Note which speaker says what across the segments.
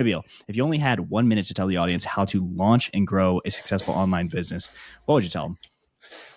Speaker 1: trivial. If you only had 1 minute to tell the audience how to launch and grow a successful online business, what would you tell them?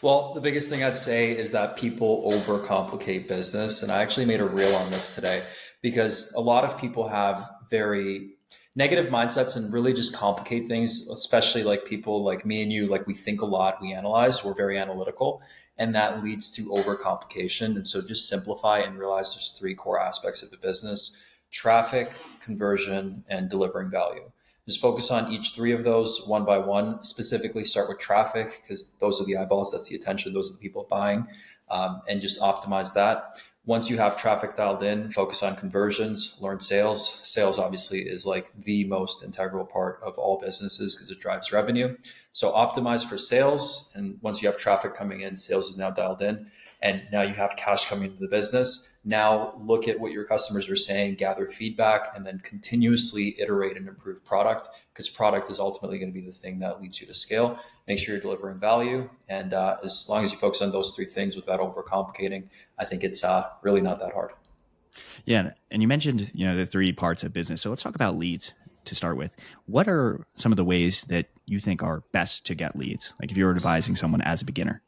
Speaker 2: Well, the biggest thing I'd say is that people overcomplicate business. And I actually made a reel on this today because a lot of people have very negative mindsets and really just complicate things, especially like people like me and you, like we think a lot, we analyze, we're very analytical, and that leads to overcomplication. And so just simplify and realize there's three core aspects of the business: traffic, conversion, and delivering value. Just focus on each three of those one by one. Specifically, start with traffic because those are the eyeballs, that's the attention, those are the people buying, and just optimize that. Once you have traffic dialed in, focus on conversions, learn sales. Sales obviously is like the most integral part of all businesses because it drives revenue. So optimize for sales. And once you have traffic coming in, sales is now dialed in. And now you have cash coming into the business. Now look at what your customers are saying, gather feedback, and then continuously iterate and improve product because product is ultimately going to be the thing that leads you to scale. Make sure you're delivering value. And as long as you focus on those three things without overcomplicating, I think it's really not that hard.
Speaker 1: Yeah, and you mentioned the three parts of business. So let's talk about leads to start with. What are some of the ways that you think are best to get leads? Like if you're advising someone as a beginner.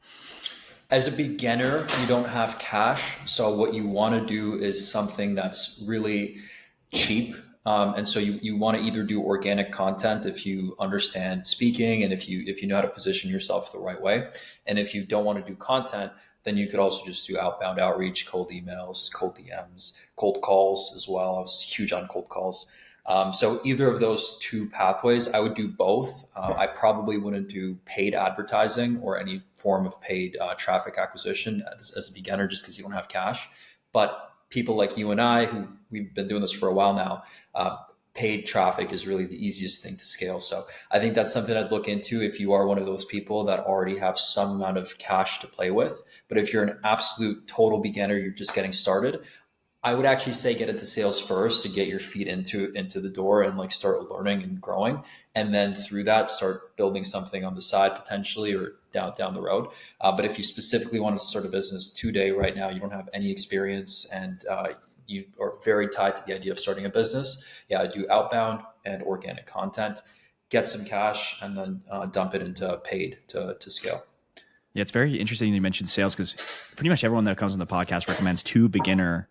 Speaker 2: As a beginner, you don't have cash. So what you want to do is something that's really cheap. And so you want to either do organic content if you understand speaking and if you know how to position yourself the right way. And if you don't want to do content, then you could also just do outbound outreach, cold emails, cold DMs, cold calls as well. I was huge on cold calls. So either of those two pathways, I would do both. I probably wouldn't do paid advertising or any form of paid traffic acquisition as a beginner, just because you don't have cash. But people like you and I, who we've been doing this for a while now, paid traffic is really the easiest thing to scale. So I think that's something I'd look into if you are one of those people that already have some amount of cash to play with. But if you're an absolute total beginner, you're just getting started, I would actually say get into sales first to get your feet into the door and like start learning and growing. And then through that, start building something on the side potentially or down the road. But if you specifically want to start a business today, right now, you don't have any experience and you are very tied to the idea of starting a business. Yeah, I do outbound and organic content, get some cash and then dump it into paid to scale.
Speaker 1: Yeah, it's very interesting you mentioned sales because pretty much everyone that comes on the podcast recommends two beginner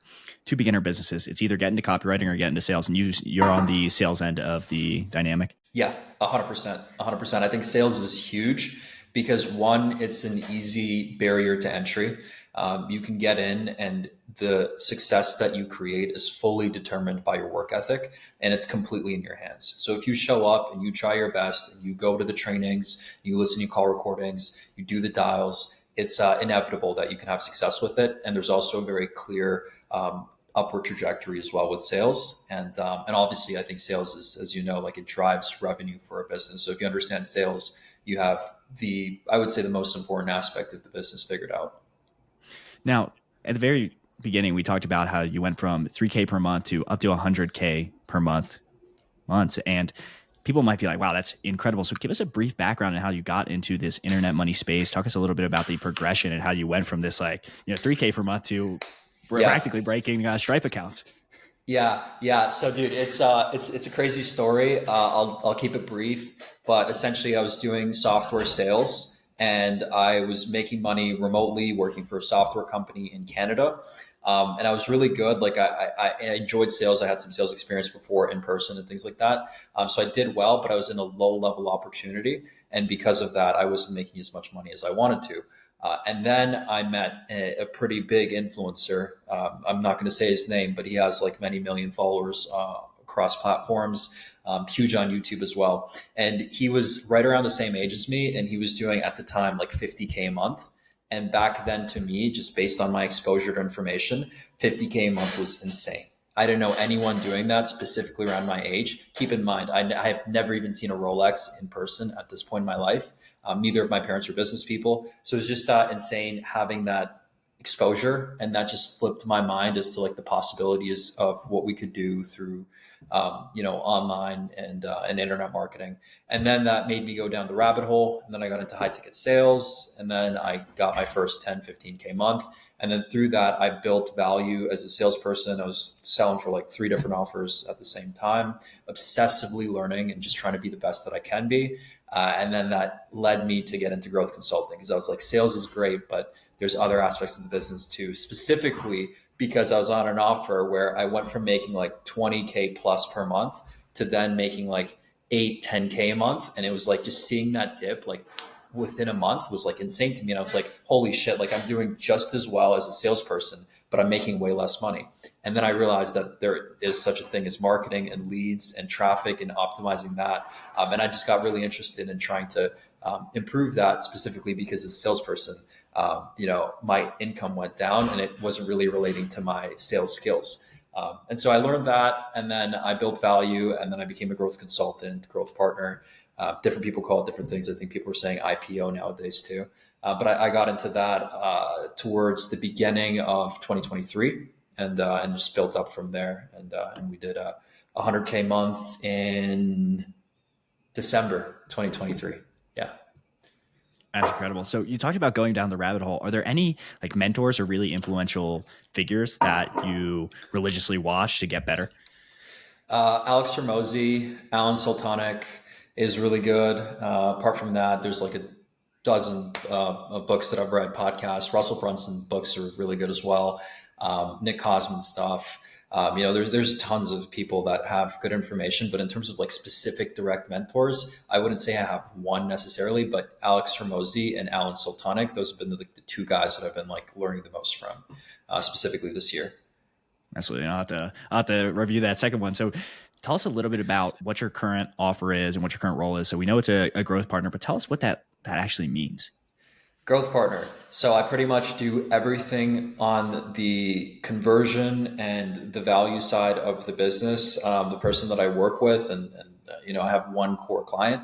Speaker 1: businesses. It's either get into copywriting or get into sales, and you're on the sales end of the dynamic.
Speaker 2: Yeah, 100%. 100%. I think sales is huge because one, it's an easy barrier to entry. You can get in and the success that you create is fully determined by your work ethic and it's completely in your hands. So if you show up and you try your best and you go to the trainings, you listen to call recordings, you do the dials, it's inevitable that you can have success with it. And there's also a very clear upward trajectory as well with sales. And obviously I think sales is, as you know, like it drives revenue for a business. So if you understand sales, you have I would say the most important aspect of the business figured out.
Speaker 1: Now, at the very beginning, we talked about how you went from 3K per month to up to 100K per months. And people might be like, wow, that's incredible. So give us a brief background on how you got into this internet money space. Talk us a little bit about the progression and how you went from this 3K per month to practically breaking Stripe accounts.
Speaker 2: Yeah. So dude, it's a crazy story. I'll keep it brief, but essentially I was doing software sales and I was making money remotely working for a software company in Canada. And I was really good. Like I enjoyed sales. I had some sales experience before in person and things like that. So I did well, but I was in a low level opportunity. And because of that, I wasn't making as much money as I wanted to. And then I met a pretty big influencer. I'm not going to say his name, but he has like many million followers across platforms, huge on YouTube as well. And he was right around the same age as me. And he was doing at the time like 50K a month. And back then to me, just based on my exposure to information, 50K a month was insane. I didn't know anyone doing that specifically around my age. Keep in mind, I have never even seen a Rolex in person at this point in my life. Neither of my parents were business people. So it was just insane having that exposure. And that just flipped my mind as to like the possibilities of what we could do through, online and internet marketing. And then that made me go down the rabbit hole. And then I got into high ticket sales. And then I got my first 10, 15K a month. And then through that, I built value as a salesperson. I was selling for like 3 different offers at the same time, obsessively learning and just trying to be the best that I can be. And then that led me to get into growth consulting because I was like, sales is great, but there's other aspects of the business too, specifically because I was on an offer where I went from making like 20K plus per month to then making like 10K a month. And it was like just seeing that dip like within a month was like insane to me. And I was like, holy shit, like I'm doing just as well as a salesperson, but I'm making way less money. And then I realized that there is such a thing as marketing and leads and traffic and optimizing that. And I just got really interested in trying to improve that specifically because as a salesperson, my income went down and it wasn't really relating to my sales skills. And so I learned that, and then I built value, and then I became a growth consultant, growth partner. Different people call it different things. I think people are saying IPO nowadays too. But I got into that towards the beginning of 2023, and just built up from there. And we did a 100K month in December 2023. Yeah.
Speaker 1: That's incredible. So you talked about going down the rabbit hole. Are there any like mentors or really influential figures that you religiously watch to get better?
Speaker 2: Alex Hormozy, Alan Soltanic is really good. Apart from that, there's like a dozen books that I've read, podcasts. Russell Brunson books are really good as well. Nick Cosman stuff. There's tons of people that have good information, but in terms of like specific direct mentors, I wouldn't say I have one necessarily, but Alex Hormozy and Alan Soltanic, those have been the two guys that I've been like learning the most from, specifically this year.
Speaker 1: Absolutely. I'll have to review that second one. So tell us a little bit about what your current offer is and what your current role is. So we know it's a growth partner, but tell us what that actually means.
Speaker 2: Growth partner. So I pretty much do everything on the conversion and the value side of the business. The person that I work with, and I have one core client.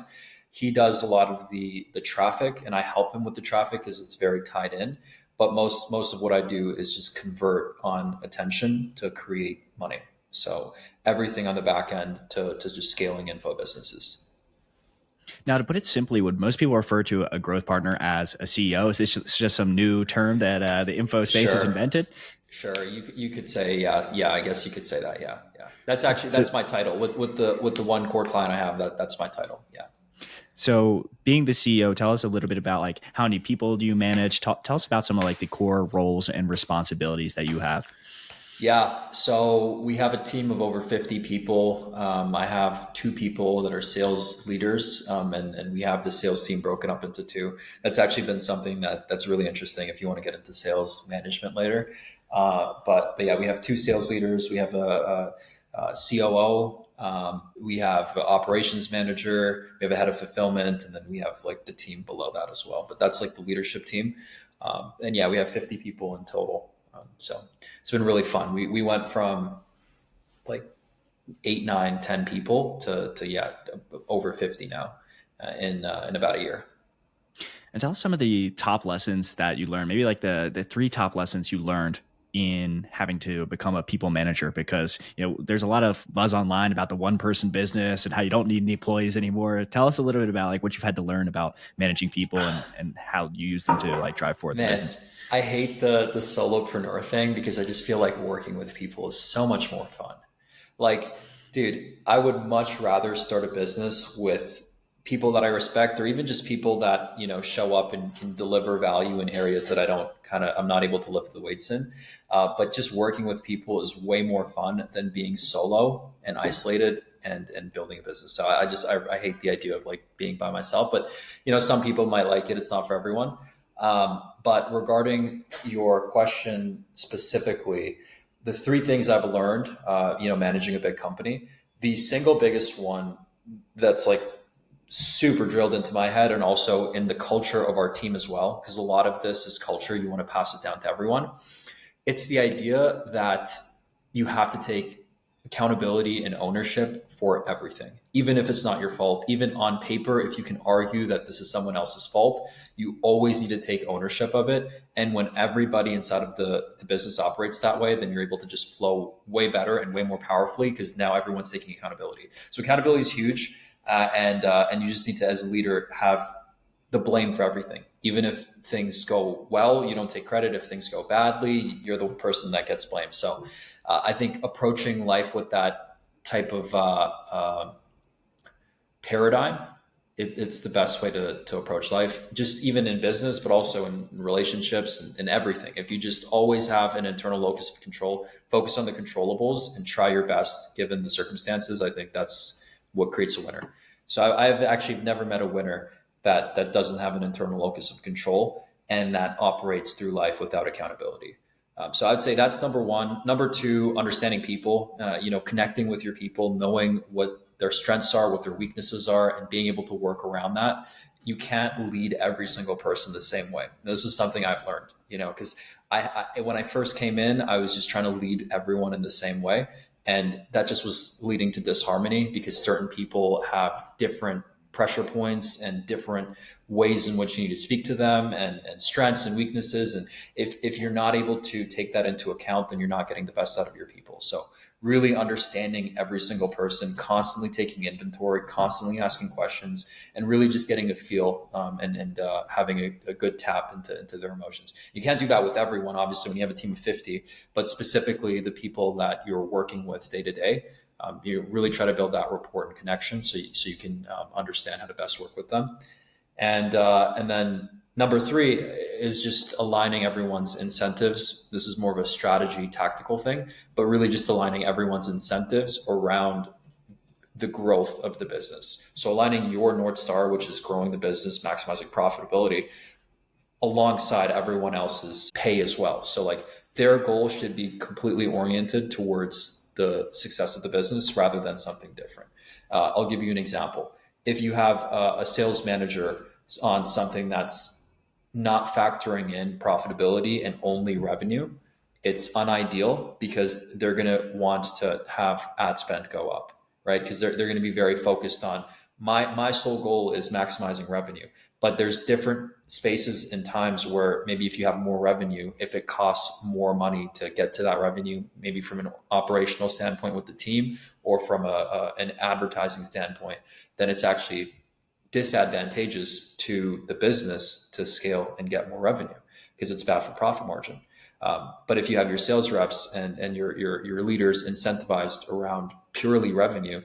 Speaker 2: He does a lot of the traffic, and I help him with the traffic because it's very tied in. But most of what I do is just convert on attention to create money. So everything on the back end to just scaling info businesses.
Speaker 1: Now, to put it simply, would most people refer to a growth partner as a CEO? Is this just some new term that the info space has invented?
Speaker 2: Sure, you could say yeah. I guess you could say that. Yeah. That's my title with the one core client I have. That's my title. Yeah.
Speaker 1: So, being the CEO, tell us a little bit about like how many people do you manage? Tell us about some of like the core roles and responsibilities that you have.
Speaker 2: Yeah, so we have a team of over 50 people. I have 2 people that are sales leaders, and we have the sales team broken up into 2. That's actually been something that's really interesting if you want to get into sales management later. But yeah, we have 2 sales leaders. We have a COO. We have an operations manager. We have a head of fulfillment, and then we have like the team below that as well. But that's like the leadership team. And yeah, we have 50 people in total. So it's been really fun. We went from like 8, 9, 10 people to over 50 now in about a year.
Speaker 1: And tell us some of the top lessons that you learned, maybe like the 3 top lessons you learned in having to become a people manager, because there's a lot of buzz online about the one person business and how you don't need any employees anymore. Tell us a little bit about like what you've had to learn about managing people and how you use them to like drive forward the business.
Speaker 2: I hate the solopreneur thing because I just feel like working with people is so much more fun. Like, dude, I would much rather start a business with people that I respect, or even just people that, show up and can deliver value in areas that I'm not able to lift the weights in. But just working with people is way more fun than being solo and isolated and building a business. So I hate the idea of like being by myself, but some people might like it. It's not for everyone. But regarding your question specifically, the 3 things I've learned, managing a big company, the single biggest one that's like super drilled into my head, and also in the culture of our team as well, because a lot of this is culture. You want to pass it down to everyone. It's the idea that you have to take accountability and ownership for everything, even if it's not your fault. Even on paper, if you can argue that this is someone else's fault, you always need to take ownership of it. And when everybody inside of the business operates that way, then you're able to just flow way better and way more powerfully, because now everyone's taking accountability. So accountability is huge. And you just need to, as a leader, have the blame for everything. Even if things go well, you don't take credit. If things go badly, you're the person that gets blamed. So I think approaching life with that type of paradigm, it's the best way to approach life, just even in business, but also in relationships and everything. If you just always have an internal locus of control, focus on the controllables and try your best given the circumstances, I think that's what creates a winner. So I've actually never met a winner that doesn't have an internal locus of control and that operates through life without accountability. So I'd say that's number one. Number two, understanding people, connecting with your people, knowing what their strengths are, what their weaknesses are, and being able to work around that. You can't lead every single person the same way. This is something I've learned, because when I first came in, I was just trying to lead everyone in the same way. And that just was leading to disharmony because certain people have different pressure points and different ways in which you need to speak to them and strengths and weaknesses. And if you're not able to take that into account, then you're not getting the best out of your people. So really understanding every single person, constantly taking inventory, constantly asking questions, and really just getting a feel and having a good tap into their emotions. You can't do that with everyone, obviously, when you have a team of 50, but specifically the people that you're working with day to day. You really try to build that rapport and connection so you can understand how to best work with them. And then number three is just aligning everyone's incentives. This is more of a strategy, tactical thing, but really just aligning everyone's incentives around the growth of the business. So aligning your North Star, which is growing the business, maximizing profitability, alongside everyone else's pay as well. So like their goal should be completely oriented towards the success of the business rather than something different. I'll give you an example. If you have a sales manager on something that's not factoring in profitability and only revenue, it's unideal because they're going to want to have ad spend go up, right? Because they're going to be very focused on my sole goal is maximizing revenue. But there's different spaces and times where maybe if you have more revenue, if it costs more money to get to that revenue, maybe from an operational standpoint with the team or from an advertising standpoint, then it's actually disadvantageous to the business to scale and get more revenue because it's bad for profit margin. But if you have your sales reps and your leaders incentivized around purely revenue,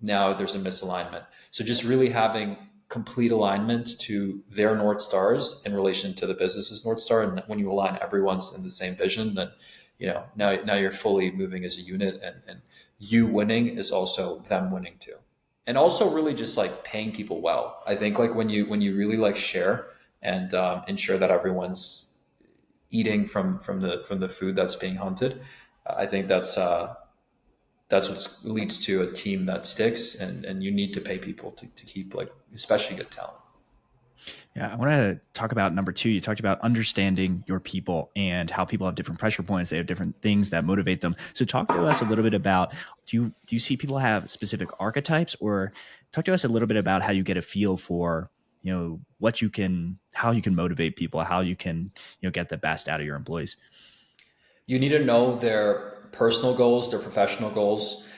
Speaker 2: now there's a misalignment. So just really having complete alignment to their North Stars in relation to the business's North Star. And when you align everyone's in the same vision, then, now you're fully moving as a unit and you winning is also them winning too. And also really just like paying people well. I think like when you really like share and ensure that everyone's eating from the food that's being hunted, I think that's what leads to a team that sticks, and you need to pay people to keep like especially good talent.
Speaker 1: Yeah, I want to talk about number two. You talked about understanding your people and how people have different pressure points. They have different things that motivate them. So talk to us a little bit about, do you see people have specific archetypes, or talk to us a little bit about how you get a feel for, how you can motivate people, how you can, get the best out of your employees.
Speaker 2: You need to know their personal goals, their professional goals,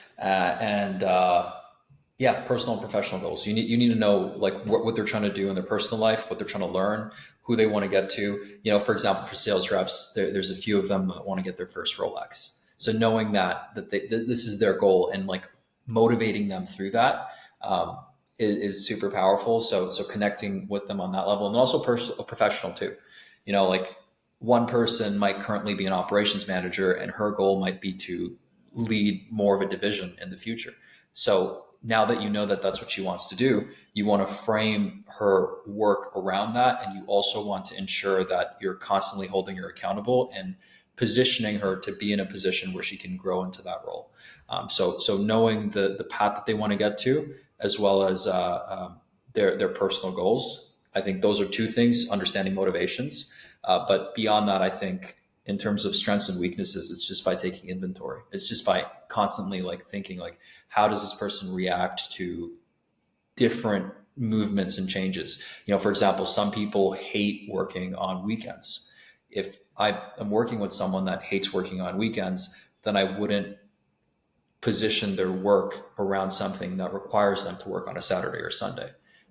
Speaker 2: personal and professional goals. You need to know like what they're trying to do in their personal life, what they're trying to learn, who they want to get to. For example, for sales reps, there's a few of them that want to get their first Rolex. So knowing that this is their goal and like motivating them through that is super powerful. So connecting with them on that level, and also professional too. Like one person might currently be an operations manager and her goal might be to lead more of a division in the future. So now that you know that that's what she wants to do, you want to frame her work around that. And you also want to ensure that you're constantly holding her accountable and positioning her to be in a position where she can grow into that role. So knowing the path that they want to get to, as well as their personal goals. I think those are two things, understanding motivations. But beyond that, I think in terms of strengths and weaknesses, it's just by taking inventory. It's just by constantly like thinking like, how does this person react to different movements and changes? For example, some people hate working on weekends. If I am working with someone that hates working on weekends, then I wouldn't position their work around something that requires them to work on a Saturday or Sunday.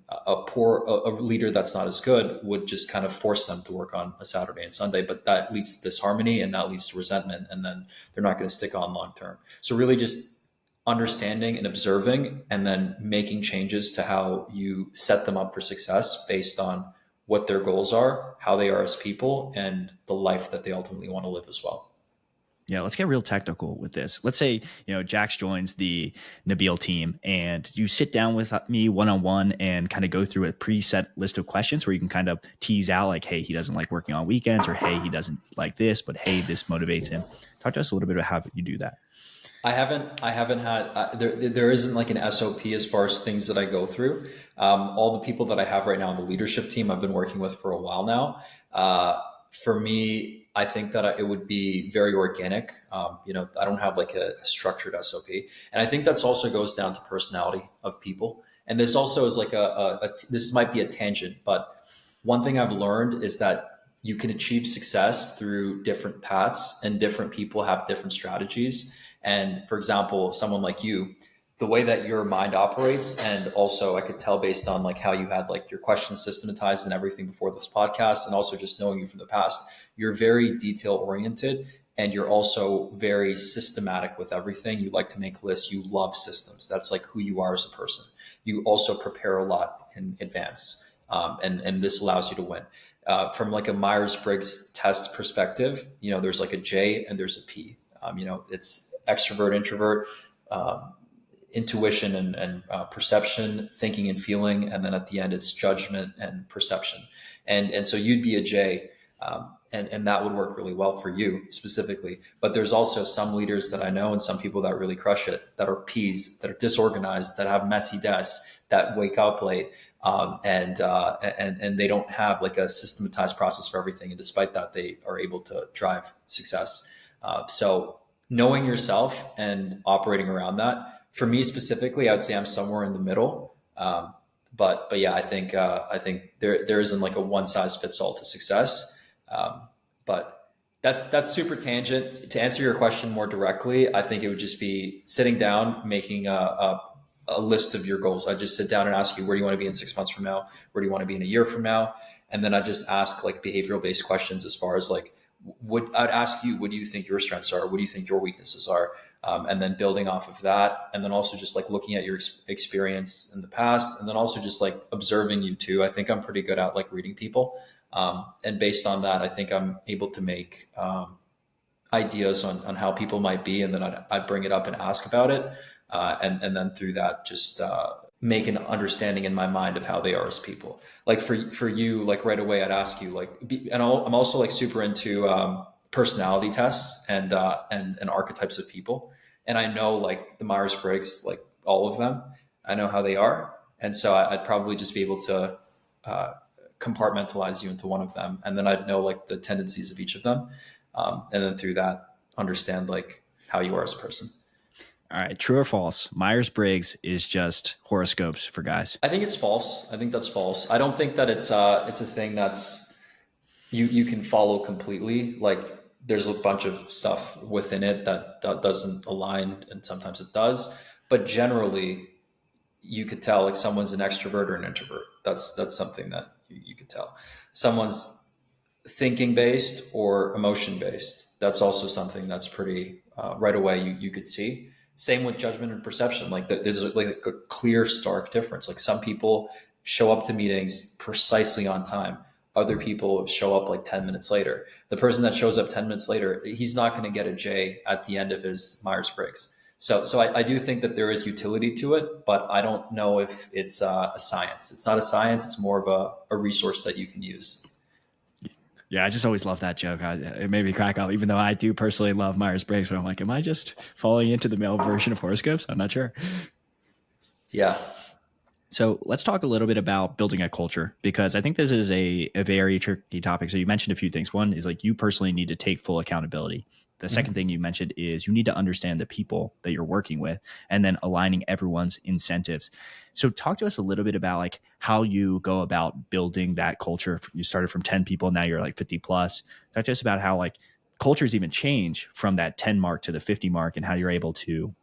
Speaker 2: A leader that's not as good would just kind of force them to work on a Saturday and Sunday, but that leads to disharmony and that leads to resentment, and then they're not going to stick on long term. So really just understanding and observing and then making changes to how you set them up for success based on what their goals are, how they are as people, and the life that they ultimately want to live as well.
Speaker 1: Yeah, let's get real technical with this. Let's say, Jax joins the Nabil team and you sit down with me one-on-one and kind of go through a preset list of questions where you can kind of tease out like, hey, he doesn't like working on weekends, or hey, he doesn't like this, but hey, this motivates him. Talk to us a little bit about how you do that.
Speaker 2: I haven't had, there isn't like an SOP as far as things that I go through. All the people that I have right now on the leadership team, I've been working with for a while now. For me, I think that it would be very organic. I don't have like a structured SOP. And I think that's also goes down to personality of people. And this also is like this might be a tangent, but one thing I've learned is that you can achieve success through different paths, and different people have different strategies. And for example, someone like you, the way that your mind operates, and also I could tell based on like how you had like your questions systematized and everything before this podcast, and also just knowing you from the past, you're very detail oriented, and you're also very systematic with everything. You like to make lists. You love systems. That's like who you are as a person. You also prepare a lot in advance, and this allows you to win. From like a Myers-Briggs test perspective, there's like a J and there's a P. It's extrovert, introvert, intuition and perception, thinking and feeling, and then at the end it's judgment and perception. And so you'd be a J, and that would work really well for you specifically. But there's also some leaders that I know and some people that really crush it, that are Ps, that are disorganized, that have messy desks, that wake up late. And they don't have like a systematized process for everything. And despite that, they are able to drive success. So knowing yourself and operating around that, for me specifically, I would say I'm somewhere in the middle. But yeah, I think there isn't like a one size fits all to success. But that's super tangent. To answer your question more directly, I think it would just be sitting down, making a list of your goals. I just sit down and ask you, where do you want to be in 6 months from now? Where do you want to be in a year from now? And then I just ask like behavioral based questions as far as like, I'd ask you, what do you think your strengths are? What do you think your weaknesses are? And then building off of that. And then also just like looking at your experience in the past, and then also just like observing you too. I think I'm pretty good at like reading people. And based on that, I think I'm able to make ideas on how people might be. And then I'd bring it up and ask about it. And then through that, just make an understanding in my mind of how they are as people. Like for you, like right away, I'd ask you like, I'm also like super into personality tests and archetypes of people. And I know like the Myers-Briggs, like all of them, I know how they are. And so I'd probably just be able to compartmentalize you into one of them. And then I'd know like the tendencies of each of them. And then through that, understand like how you are as a person.
Speaker 1: All right, true or false? Myers-Briggs is just horoscopes for guys.
Speaker 2: I think it's false. I think that's false. I don't think that it's a thing that's you can follow completely. Like there's a bunch of stuff within it that doesn't align, and sometimes it does. But generally, you could tell like someone's an extrovert or an introvert. That's something that you could tell. Someone's thinking based or emotion based. That's also something that's pretty right away you could see. Same with judgment and perception. Like there's like a clear, stark difference. Like some people show up to meetings precisely on time. Other people show up like 10 minutes later. The person that shows up 10 minutes later, he's not going to get a J at the end of his Myers-Briggs. So I do think that there is utility to it, but I don't know if it's a science. It's not a science. It's more of a resource that you can use.
Speaker 1: Yeah, I just always love that joke. It made me crack up, even though I do personally love Myers-Briggs. But I'm like, am I just falling into the male version of horoscopes? I'm not sure.
Speaker 2: Yeah.
Speaker 1: So let's talk a little bit about building a culture, because I think this is a very tricky topic. So you mentioned a few things. One is like you personally need to take full accountability. The second thing you mentioned is you need to understand the people that you're working with, and then aligning everyone's incentives. So talk to us a little bit about like how you go about building that culture. You started from 10 people, now you're like 50 plus. Talk to us about how like cultures even change from that 10 mark to the 50 mark, and how you're able to,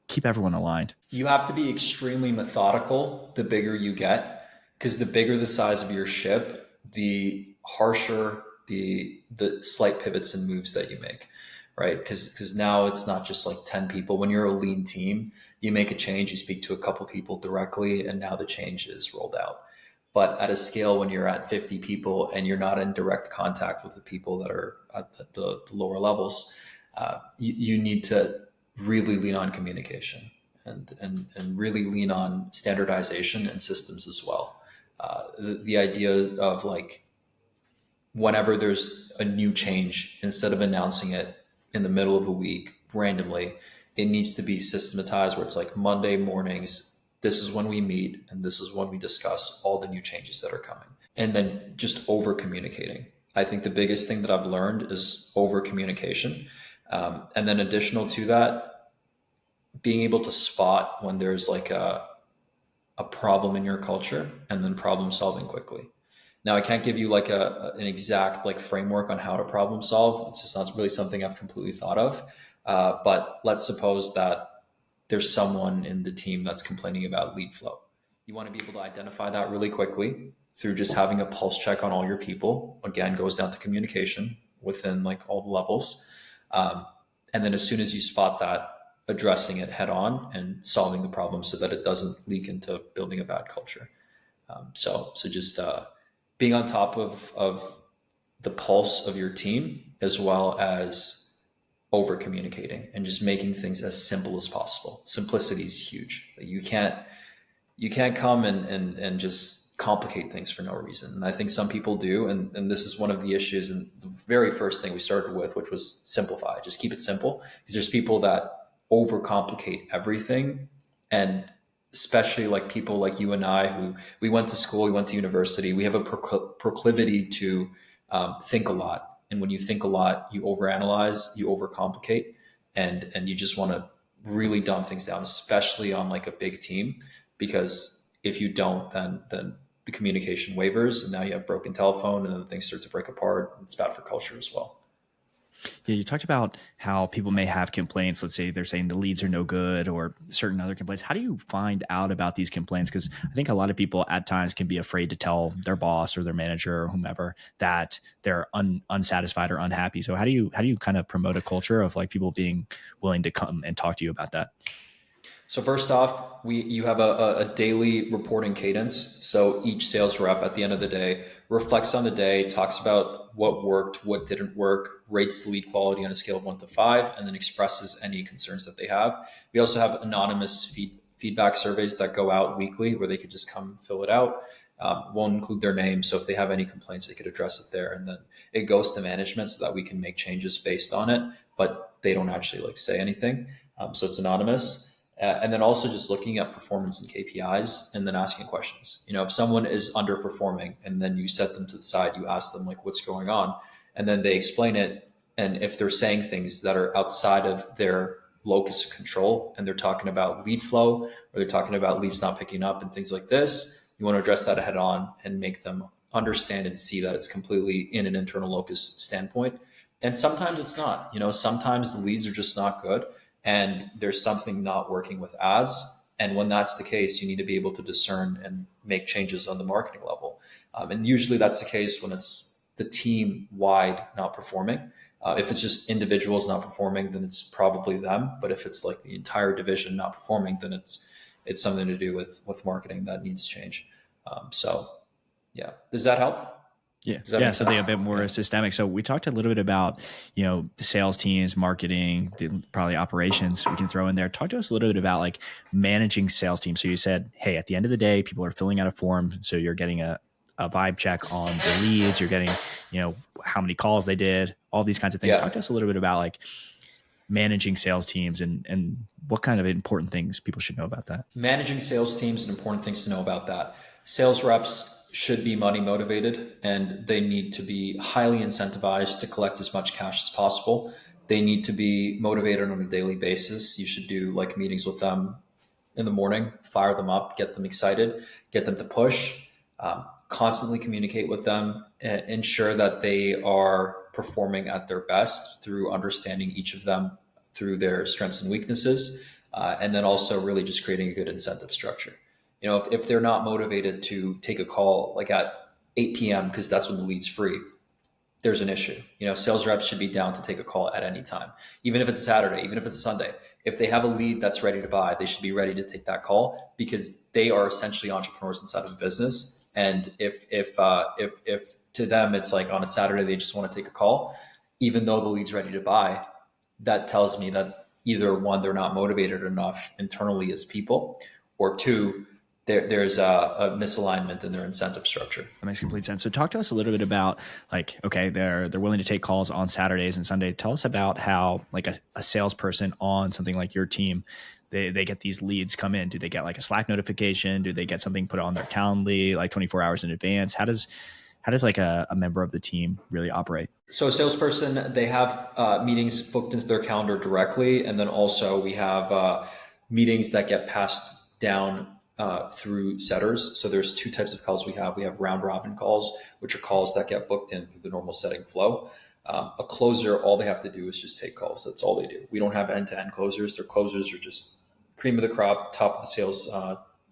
Speaker 1: keep everyone aligned?
Speaker 2: You have to be extremely methodical the bigger you get, because the bigger the size of your ship, the harsher the slight pivots and moves that you make, right? Because now it's not just like 10 people. When you're a lean team, you make a change, you speak to a couple people directly, and now the change is rolled out. But at a scale when you're at 50 people and you're not in direct contact with the people that are at the lower levels, you need to really lean on communication and really lean on standardization and systems as well. The idea of like whenever there's a new change, instead of announcing it in the middle of a week randomly, it needs to be systematized where it's like Monday mornings, this is when we meet and this is when we discuss all the new changes that are coming. And then just over communicating. I think the biggest thing that I've learned is over communication. And then additional to that, being able to spot when there's like a problem in your culture and then problem solving quickly. Now, I can't give you like an exact like framework on how to problem solve. It's just not really something I've completely thought of. But let's suppose that there's someone in the team that's complaining about lead flow. You want to be able to identify that really quickly through just having a pulse check on all your people. Again, goes down to communication within like all the levels. And then as soon as you spot that, addressing it head on and solving the problem so that it doesn't leak into building a bad culture. So just being on top of the pulse of your team, as well as over communicating and just making things as simple as possible. Simplicity is huge. You can't come and just complicate things for no reason. And I think some people do. And this is one of the issues. And the very first thing we started with, which was simplify, just keep it simple. Because there's people that overcomplicate everything. And especially like people like you and I, who we went to school, we went to university, we have a proclivity to think a lot. And when you think a lot, you overanalyze, you overcomplicate, and you just want to really dumb things down, especially on like a big team, because if you don't, then the communication wavers, and now you have broken telephone, and then things start to break apart. It's bad for culture as well.
Speaker 1: Yeah, you talked about how people may have complaints. Let's say they're saying the leads are no good or certain other complaints. How do you find out about these complaints? Because I think a lot of people at times can be afraid to tell their boss or their manager or whomever that they're unsatisfied or unhappy. So how do you kind of promote a culture of like people being willing to come and talk to you about that?
Speaker 2: So first off, you have a daily reporting cadence. So each sales rep at the end of the day reflects on the day, talks about what worked, what didn't work, rates the lead quality on a scale of 1 to 5, and then expresses any concerns that they have. We also have anonymous feedback surveys that go out weekly where they could just come fill it out. Won't include their name. So if they have any complaints, they could address it there. And then it goes to management so that we can make changes based on it, but they don't actually like say anything. So it's anonymous. And then also just looking at performance and KPIs and then asking questions. If someone is underperforming and then you set them to the side, you ask them like, what's going on? And then they explain it. And if they're saying things that are outside of their locus of control and they're talking about lead flow or they're talking about leads not picking up and things like this, you want to address that head on and make them understand and see that it's completely in an internal locus standpoint. And sometimes it's not. Sometimes the leads are just not good and there's something not working with ads. And when that's the case, you need to be able to discern and make changes on the marketing level. And usually that's the case when it's the team wide not performing. If it's just individuals not performing, then it's probably them. But if it's like the entire division not performing, then it's something to do with marketing that needs change. So yeah, does that help?
Speaker 1: Yeah.
Speaker 2: Does that
Speaker 1: Yeah.
Speaker 2: make
Speaker 1: Something
Speaker 2: sense?
Speaker 1: a bit more
Speaker 2: Yeah.
Speaker 1: systemic. So we talked a little bit about, the sales teams, marketing, probably operations we can throw in there. Talk to us a little bit about like managing sales teams. So you said, hey, at the end of the day, people are filling out a form. So you're getting a vibe check on the leads. You're getting, how many calls they did, all these kinds of things. Talk to
Speaker 2: Yeah.
Speaker 1: us a little bit about like managing sales teams and what kind of important things people should know about that.
Speaker 2: Managing sales teams and important things to know about that. Sales reps should be money motivated and they need to be highly incentivized to collect as much cash as possible. They need to be motivated on a daily basis. You should do like meetings with them in the morning, fire them up, get them excited, get them to push, constantly communicate with them, ensure that they are performing at their best through understanding each of them through their strengths and weaknesses. And then also really just creating a good incentive structure. If they're not motivated to take a call like at 8 p.m. because that's when the lead's free, there's an issue. Sales reps should be down to take a call at any time, even if it's a Saturday, even if it's a Sunday. If they have a lead that's ready to buy, they should be ready to take that call because they are essentially entrepreneurs inside of a business. And if to them it's like on a Saturday they just want to take a call, even though the lead's ready to buy, that tells me that either one, they're not motivated enough internally as people, or two, there's a misalignment in their incentive structure.
Speaker 1: That makes complete sense. So talk to us a little bit about like, okay, they're willing to take calls on Saturdays and Sunday. Tell us about how like a salesperson on something like your team, they get these leads come in. Do they get like a Slack notification? Do they get something put on their Calendly like 24 hours in advance? How does like a member of the team really operate?
Speaker 2: So a salesperson, they have meetings booked into their calendar directly. And then also we have meetings that get passed down through setters. So there's two types of calls we have. We have round robin calls, which are calls that get booked in through the normal setting flow. A closer, all they have to do is just take calls. That's all they do. We don't have end-to-end closers. Their closers are just cream of the crop, top of the sales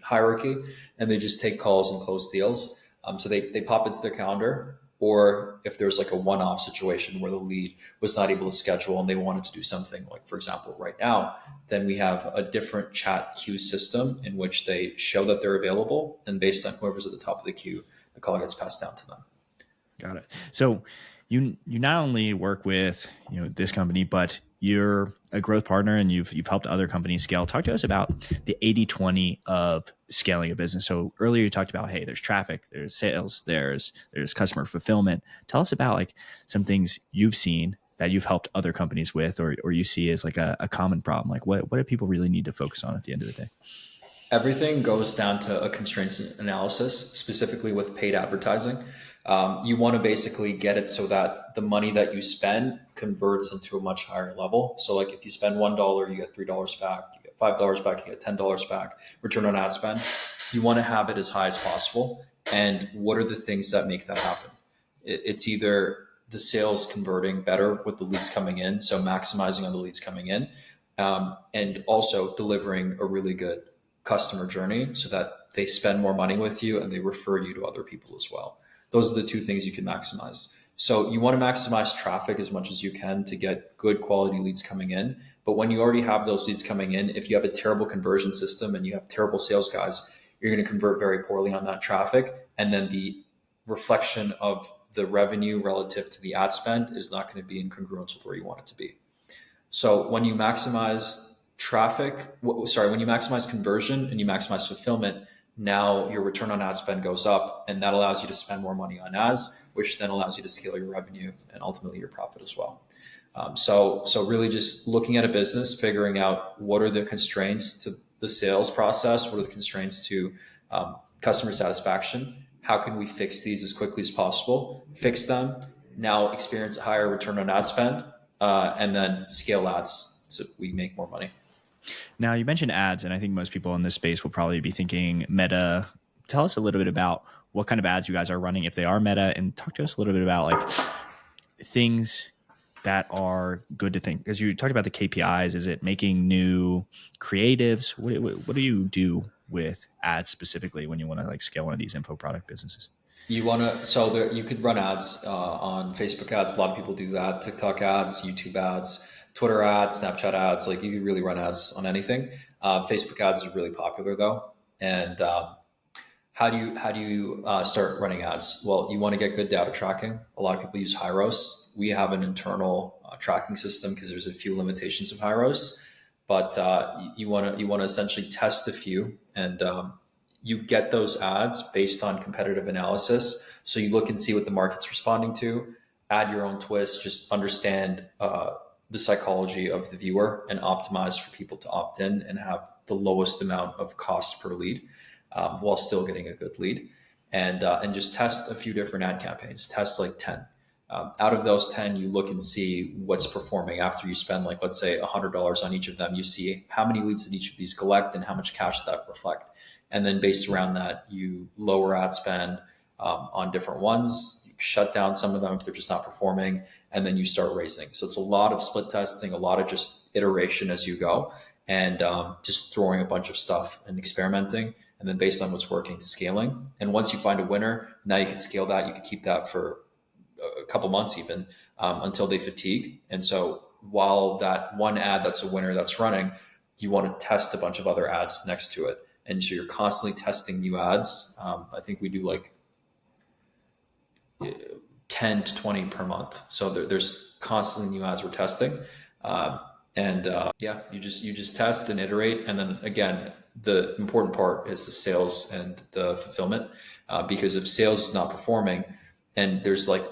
Speaker 2: hierarchy, and they just take calls and close deals. So they pop into their calendar, or if there's like a one-off situation where the lead was not able to schedule and they wanted to do something like, for example, right now, then we have a different chat queue system in which they show that they're available, and based on whoever's at the top of the queue, the call gets passed down to them.
Speaker 1: Got it. So you not only work with this company, but you're a growth partner and you've helped other companies scale. Talk to us about the 80-20 of scaling a business. So earlier you talked about, hey, there's traffic, there's sales, there's customer fulfillment. Tell us about like some things you've seen that you've helped other companies with, or you see as like a common problem. Like what do people really need to focus on at the end of the day?
Speaker 2: Everything goes down to a constraints analysis, specifically with paid advertising. You want to basically get it so that the money that you spend converts into a much higher level. So like if you spend $1, you get $3 back, you get $5 back, you get $10 back, return on ad spend. You want to have it as high as possible. And what are the things that make that happen? It's either the sales converting better with the leads coming in, so maximizing on the leads coming in, and also delivering a really good customer journey so that they spend more money with you and they refer you to other people as well. Those are the two things you can maximize. So you want to maximize traffic as much as you can to get good quality leads coming in. But when you already have those leads coming in, if you have a terrible conversion system and you have terrible sales guys, you're going to convert very poorly on that traffic. And then the reflection of the revenue relative to the ad spend is not going to be in congruence with where you want it to be. So when you maximize when you maximize conversion and you maximize fulfillment, now your return on ad spend goes up, and that allows you to spend more money on ads, which then allows you to scale your revenue and ultimately your profit as well. So really just looking at a business, figuring out what are the constraints to the sales process, what are the constraints to customer satisfaction, how can we fix these as quickly as possible, fix them, now experience a higher return on ad spend, and then scale ads so we make more money.
Speaker 1: Now, you mentioned ads, and I think most people in this space will probably be thinking Meta. Tell us a little bit about what kind of ads you guys are running, if they are Meta, and talk to us a little bit about like things that are good to think. Because you talked about the KPIs. Is it making new creatives? What do you do with ads specifically when you want to like scale one of these info product businesses?
Speaker 2: You could run ads on Facebook ads. A lot of people do that. TikTok ads, YouTube ads, Twitter ads, Snapchat ads. Like you can really run ads on anything. Facebook ads is really popular though. And how do you start running ads? Well, you want to get good data tracking. A lot of people use Hyros. We have an internal tracking system because there's a few limitations of Hyros, but you want to essentially test a few, and you get those ads based on competitive analysis. So you look and see what the market's responding to, add your own twist, just understand the psychology of the viewer and optimize for people to opt in and have the lowest amount of cost per lead while still getting a good lead. And just test a few different ad campaigns, test like 10. Out of those 10, you look and see what's performing after you spend, like, let's say $100 on each of them. You see how many leads did each of these collect and how much cash that reflect. And then based around that, you lower ad spend on different ones, you shut down some of them if they're just not performing, and then you start raising. So it's a lot of split testing, a lot of just iteration as you go. and just throwing a bunch of stuff and experimenting. And then based on what's working, scaling. And once you find a winner, now you can scale that. You can keep that for a couple months even until they fatigue. And so while that one ad that's a winner that's running, you want to test a bunch of other ads next to it. And so you're constantly testing new ads. I think we do like 10 to 20 per month. So there's constantly new ads we're testing. Yeah, you just test and iterate. And then again, the important part is the sales and the fulfillment. Because if sales is not performing and there's like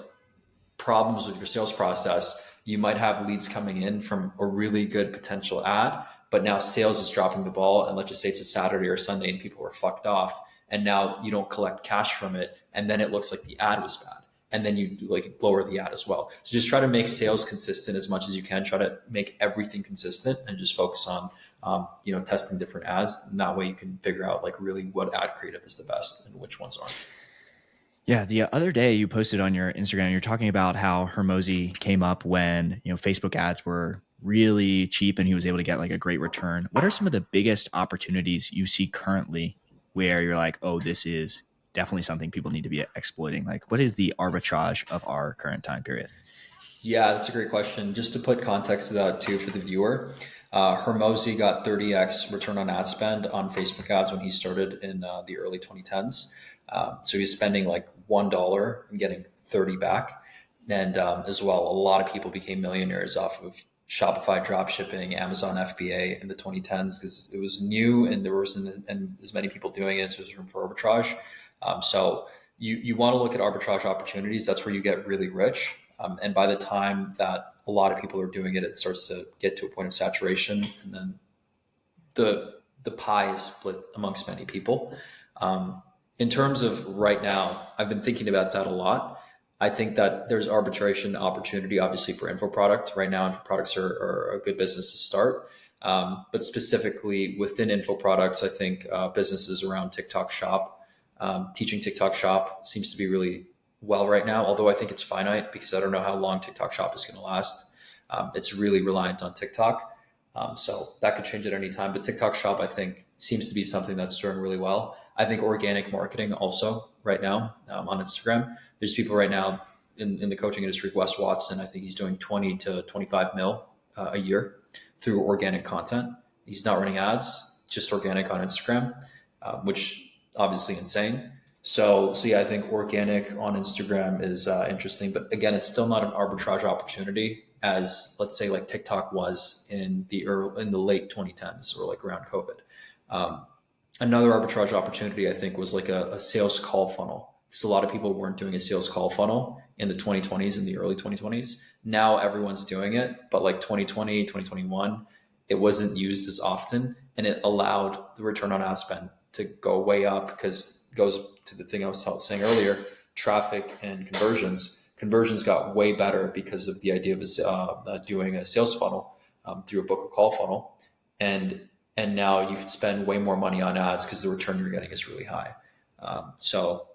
Speaker 2: problems with your sales process, you might have leads coming in from a really good potential ad, but now sales is dropping the ball. And let's just say it's a Saturday or Sunday and people were fucked off. And now you don't collect cash from it. And then it looks like the ad was bad. And then you like lower the ad as well. So just try to make sales consistent as much as you can. Try to make everything consistent and just focus on, testing different ads. And that way you can figure out like really what ad creative is the best and which ones aren't.
Speaker 1: Yeah, the other day you posted on your Instagram, you're talking about how Hermosi came up when, Facebook ads were really cheap and he was able to get like a great return. What are some of the biggest opportunities you see currently where you're like, oh, this is definitely something people need to be exploiting? Like, what is the arbitrage of our current time period?
Speaker 2: Yeah, that's a great question. Just to put context to that too for the viewer, Hermosi got 30x return on ad spend on Facebook ads when he started in the early 2010s. So he's spending like $1 and getting 30 back. And as well, a lot of people became millionaires off of Shopify dropshipping, Amazon FBA in the 2010s because it was new and there wasn't and as many people doing it, so there's room for arbitrage. So you want to look at arbitrage opportunities. That's where you get really rich. And by the time that a lot of people are doing it, it starts to get to a point of saturation, and then the pie is split amongst many people. In terms of right now, I've been thinking about that a lot. I think that there's arbitration opportunity, obviously, for info products. Right now, info products are a good business to start. But specifically within info products, I think businesses around TikTok Shop, teaching TikTok Shop seems to be really well right now, although I think it's finite because I don't know how long TikTok Shop is going to last. It's really reliant on TikTok. So that could change at any time. But TikTok Shop, I think, seems to be something that's doing really well. I think organic marketing also right now on Instagram. There's people right now in the coaching industry, Wes Watson, I think he's doing 20 to 25 mil a year through organic content. He's not running ads, just organic on Instagram, which obviously insane. So yeah, I think organic on Instagram is interesting, but again, it's still not an arbitrage opportunity as let's say like TikTok was in the late 2010s or like around COVID. Another arbitrage opportunity I think was like a sales call funnel, because a lot of people weren't doing a sales call funnel in the 2020s and the early 2020s. Now everyone's doing it, but like 2020, 2021, it wasn't used as often, and it allowed the return on ad spend to go way up because it goes to the thing I was saying earlier, traffic and conversions. Conversions got way better because of the idea of doing a sales funnel through a book or call funnel. And now you can spend way more money on ads because the return you're getting is really high. So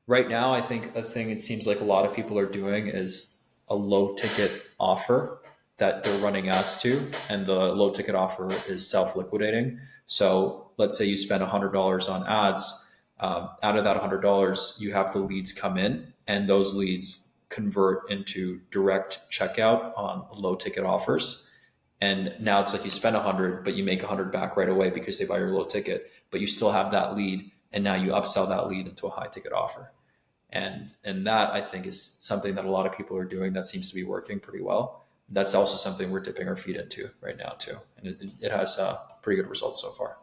Speaker 2: right now, I think a thing it seems like a lot of people are doing is a low ticket offer that they're running ads to, and the low ticket offer is self-liquidating. So let's say you spend $100 on ads. Out of that $100, you have the leads come in, and those leads convert into direct checkout on low ticket offers. And now it's like you spend 100, but you make 100 back right away because they buy your low ticket, but you still have that lead. And now you upsell that lead into a high ticket offer. And that I think is something that a lot of people are doing that seems to be working pretty well. That's also something we're dipping our feet into right now too. And it has pretty good results so far.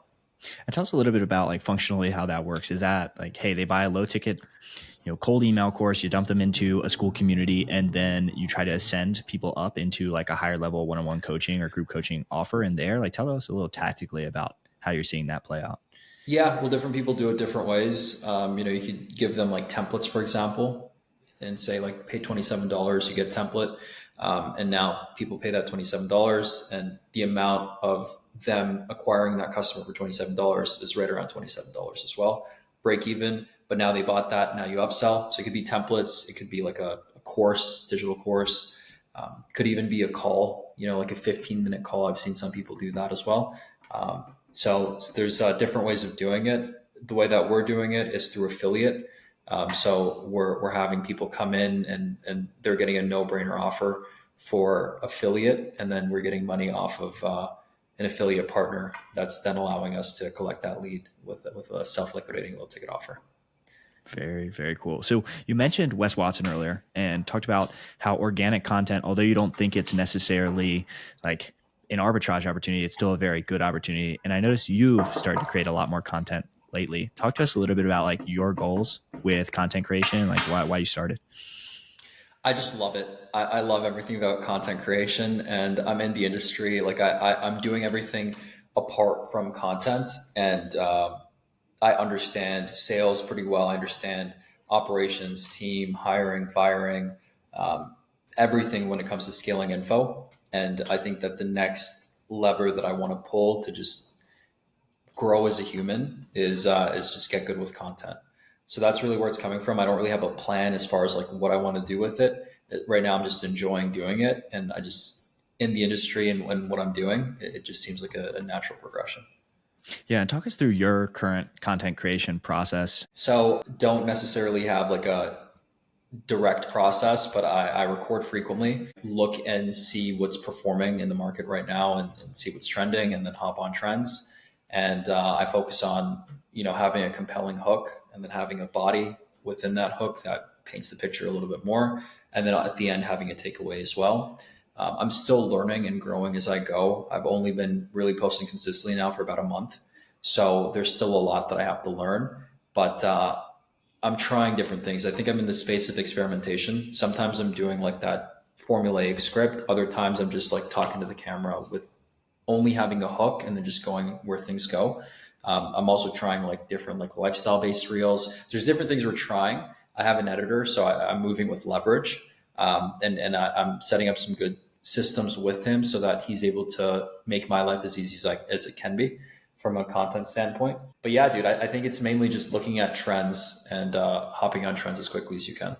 Speaker 1: And tell us a little bit about like functionally how that works. Is that like, hey, they buy a low ticket, cold email course, you dump them into a school community, and then you try to ascend people up into like a higher level one-on-one coaching or group coaching offer in there? Like tell us a little tactically about how you're seeing that play out.
Speaker 2: Yeah, well, different people do it different ways. You could give them like templates, for example, and say like pay $27, you get a template. And now people pay that $27, and the amount of them acquiring that customer for $27 is right around $27 as well. Break even, but now they bought that. Now you upsell. So it could be templates. It could be like a course, digital course. Could even be a call, like a 15-minute call. I've seen some people do that as well. So there's different ways of doing it. The way that we're doing it is through affiliate. So we're having people come in and they're getting a no-brainer offer for affiliate, and then we're getting money off of an affiliate partner that's then allowing us to collect that lead with a self-liquidating low ticket offer.
Speaker 1: Very, very cool. So you mentioned Wes Watson earlier and talked about how organic content, although you don't think it's necessarily like an arbitrage opportunity, it's still a very good opportunity. And I noticed you've started to create a lot more content lately. Talk to us a little bit about like your goals with content creation, like why you started.
Speaker 2: I just love it. I love everything about content creation, and I'm in the industry. Like I'm doing everything apart from content, and I understand sales pretty well. I understand operations, team, hiring, firing, um, everything when it comes to scaling info. And I think that the next lever that I want to pull to just grow as a human is just get good with content. So that's really where it's coming from. I don't really have a plan as far as like what I want to do with it. Right now, I'm just enjoying doing it, and I just in the industry and what I'm doing, it just seems like a natural progression.
Speaker 1: Yeah, and talk us through your current content creation process.
Speaker 2: So don't necessarily have like a direct process, but I record frequently, look and see what's performing in the market right now, and see what's trending, and then hop on trends. And I focus on, having a compelling hook, and then having a body within that hook that paints the picture a little bit more. And then at the end, having a takeaway as well. I'm still learning and growing as I go. I've only been really posting consistently now for about a month. So there's still a lot that I have to learn. But I'm trying different things. I think I'm in the space of experimentation. Sometimes I'm doing like that formulaic script. Other times I'm just like talking to the camera with only having a hook and then just going where things go. I'm also trying like different like lifestyle based reels. There's different things we're trying. I have an editor, so I'm moving with leverage, I'm setting up some good systems with him so that he's able to make my life as easy as it can be from a content standpoint. But yeah, dude, I think it's mainly just looking at trends and hopping on trends as quickly as you can.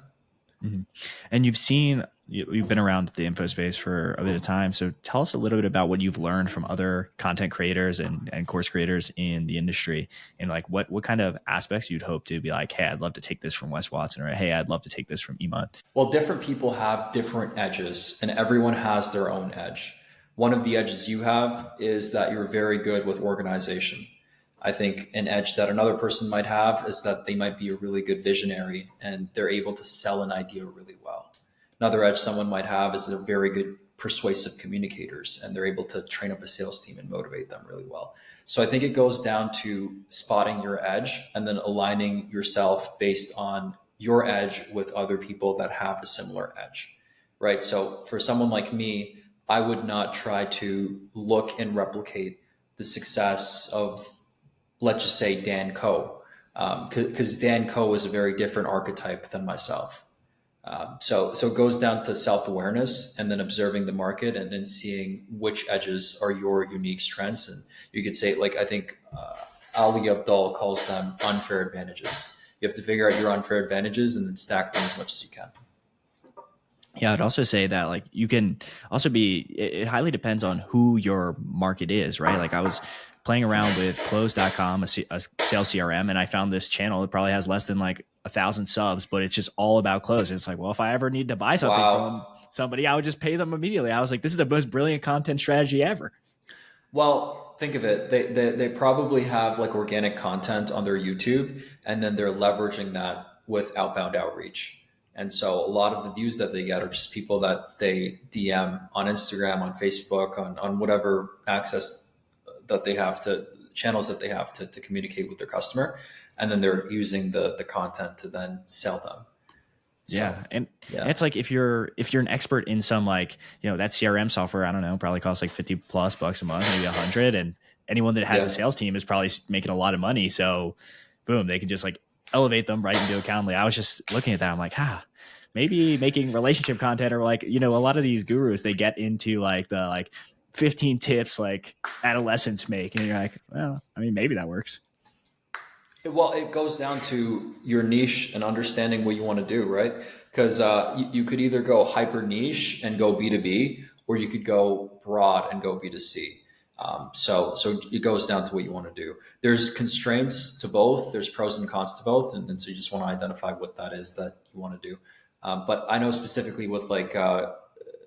Speaker 1: Mhm. And you've been around the info space for a bit of time. So tell us a little bit about what you've learned from other content creators and course creators in the industry, and like what kind of aspects you'd hope to be like, hey, I'd love to take this from Wes Watson, or hey, I'd love to take this from Emont.
Speaker 2: Well, different people have different edges, and everyone has their own edge. One of the edges you have is that you're very good with organization. I think an edge that another person might have is that they might be a really good visionary and they're able to sell an idea really well. Another edge someone might have is they're very good persuasive communicators and they're able to train up a sales team and motivate them really well. So I think it goes down to spotting your edge and then aligning yourself based on your edge with other people that have a similar edge, right? So for someone like me, I would not try to look and replicate the success of, let's just say, Dan Coe, because Dan Coe is a very different archetype than myself. So it goes down to self-awareness and then observing the market and then seeing which edges are your unique strengths. And you could say, like, I think Ali Abdul calls them unfair advantages. You have to figure out your unfair advantages and then stack them as much as you can.
Speaker 1: Yeah, I'd also say that like you can also it highly depends on who your market is, right? Like I was playing around with close.com, a sales CRM, and I found this channel that probably has less than like 1,000 subs, but it's just all about close. And it's like, well, if I ever need to buy something from
Speaker 2: Wow.
Speaker 1: somebody, I would just pay them immediately. I was like, this is the most brilliant content strategy ever.
Speaker 2: Well, think of it. They probably have like organic content on their YouTube, and then they're leveraging that with outbound outreach. And so a lot of the views that they get are just people that they DM on Instagram, on Facebook, on whatever access that they have to channels that they have to communicate with their customer. And then they're using the content to then sell them. So,
Speaker 1: Yeah. And
Speaker 2: yeah.
Speaker 1: it's like if you're an expert in some like, that CRM software, I don't know, probably costs like 50 plus bucks a month, maybe 100. And anyone that has a
Speaker 2: Yeah.
Speaker 1: sales team is probably making a lot of money. So boom, they can just like elevate them right into Accountly. I was just looking at that. I'm like, maybe making relationship content, or like, a lot of these gurus, they get into like the like 15 tips like adolescents make. And you're like, well, I mean, maybe that works.
Speaker 2: Well, it goes down to your niche and understanding what you want to do, right? Because you could either go hyper niche and go B2B, or you could go broad and go B2C. So it goes down to what you want to do. There's constraints to both. There's pros and cons to both, and so you just want to identify what that is that you want to do. But I know specifically with like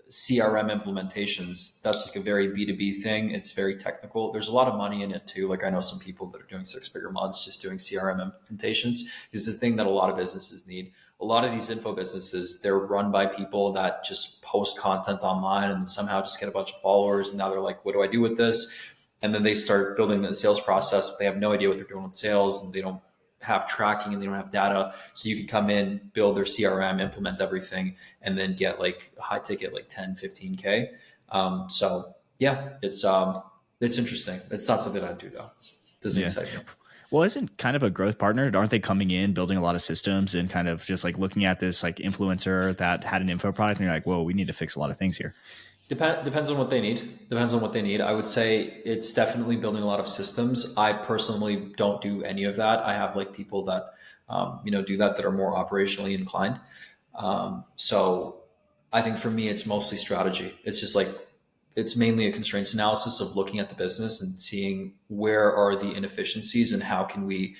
Speaker 2: CRM implementations, that's like a very B2B thing. It's very technical. There's a lot of money in it too. Like I know some people that are doing 6-figure months just doing CRM implementations. This is the thing that a lot of businesses need. A lot of these info businesses, they're run by people that just post content online and somehow just get a bunch of followers. And now they're like, what do I do with this? And then they start building a sales process, but they have no idea what they're doing with sales, and they don't have tracking and they don't have data. So you can come in, build their CRM, implement everything, and then get like high ticket, like 10, 15K. So yeah, it's interesting. It's not something I do though. It doesn't excite me.
Speaker 1: Well, isn't kind of a growth partner? Aren't they coming in, building a lot of systems and kind of just like looking at this like influencer that had an info product and you're like, whoa, we need to fix a lot of things here.
Speaker 2: Depends on what they need. Depends on what they need. I would say it's definitely building a lot of systems. I personally don't do any of that. I have like people that, do that are more operationally inclined. So I think for me, it's mostly strategy. It's just like, it's mainly a constraints analysis of looking at the business and seeing where are the inefficiencies and how can we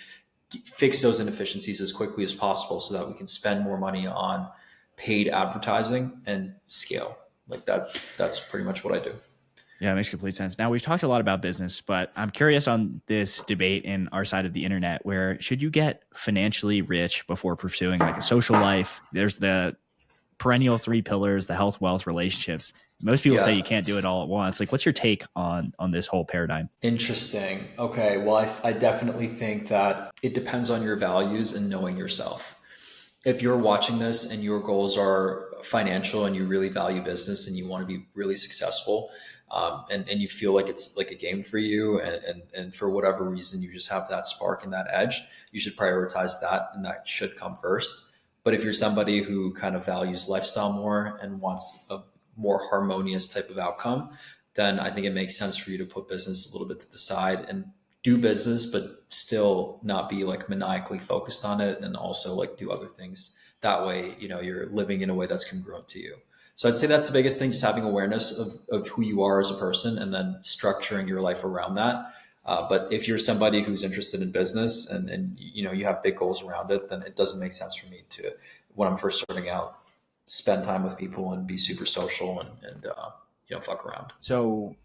Speaker 2: fix those inefficiencies as quickly as possible so that we can spend more money on paid advertising and scale. Like that's pretty much what I do.
Speaker 1: Yeah, it makes complete sense. Now, we've talked a lot about business, but I'm curious on this debate in our side of the internet where should you get financially rich before pursuing like a social life? There's the perennial 3 pillars, the health, wealth, relationships. Most people say you can't do it all at once. Like, what's your take on this whole paradigm?
Speaker 2: Interesting. Okay. Well, I definitely think that it depends on your values and knowing yourself. If you're watching this and your goals are financial and you really value business and you want to be really successful, and you feel like it's like a game for you, and for whatever reason you just have that spark and that edge, you should prioritize that, and that should come first. But if you're somebody who kind of values lifestyle more and wants a more harmonious type of outcome, then I think it makes sense for you to put business a little bit to the side and do business, but still not be like maniacally focused on it, and also like do other things. That way, you're living in a way that's congruent to you. So I'd say that's the biggest thing, just having awareness of who you are as a person and then structuring your life around that. But if you're somebody who's interested in business and you have big goals around it, then it doesn't make sense for me to, when I'm first starting out, spend time with people and be super social and fuck around.
Speaker 1: So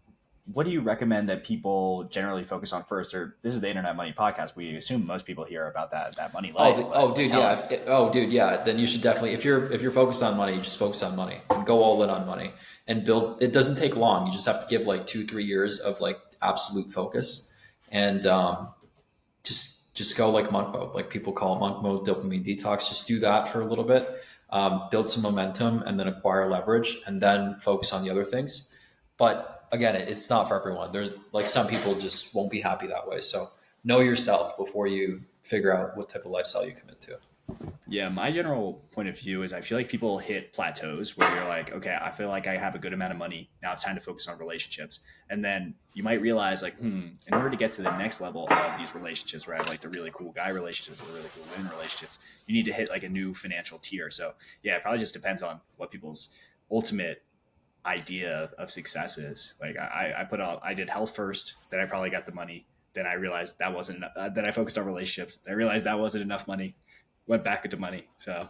Speaker 1: what do you recommend that people generally focus on first? Or this is the Internet Money Podcast. We assume most people hear about that money life.
Speaker 2: Dude, yeah. Then you should definitely, if you're focused on money, just focus on money and go all in on money and build. It doesn't take long. You just have to give like 2-3 years of like absolute focus and just go like monk mode. Like people call it monk mode, dopamine detox. Just do that for a little bit, build some momentum, and then acquire leverage, and then focus on the other things. But again, it's not for everyone. There's like some people just won't be happy that way. So know yourself before you figure out what type of lifestyle you commit to.
Speaker 1: Yeah, my general point of view is I feel like people hit plateaus where you're like, okay, I feel like I have a good amount of money. Now it's time to focus on relationships. And then you might realize like, in order to get to the next level of these relationships where I have like the really cool guy relationships or really cool women relationships, you need to hit like a new financial tier. So yeah, it probably just depends on what people's ultimate idea of success is. Like I did health first, then I probably got the money. Then I realized that wasn't enough. Then I focused on relationships. I realized that wasn't enough money. Went back into money. So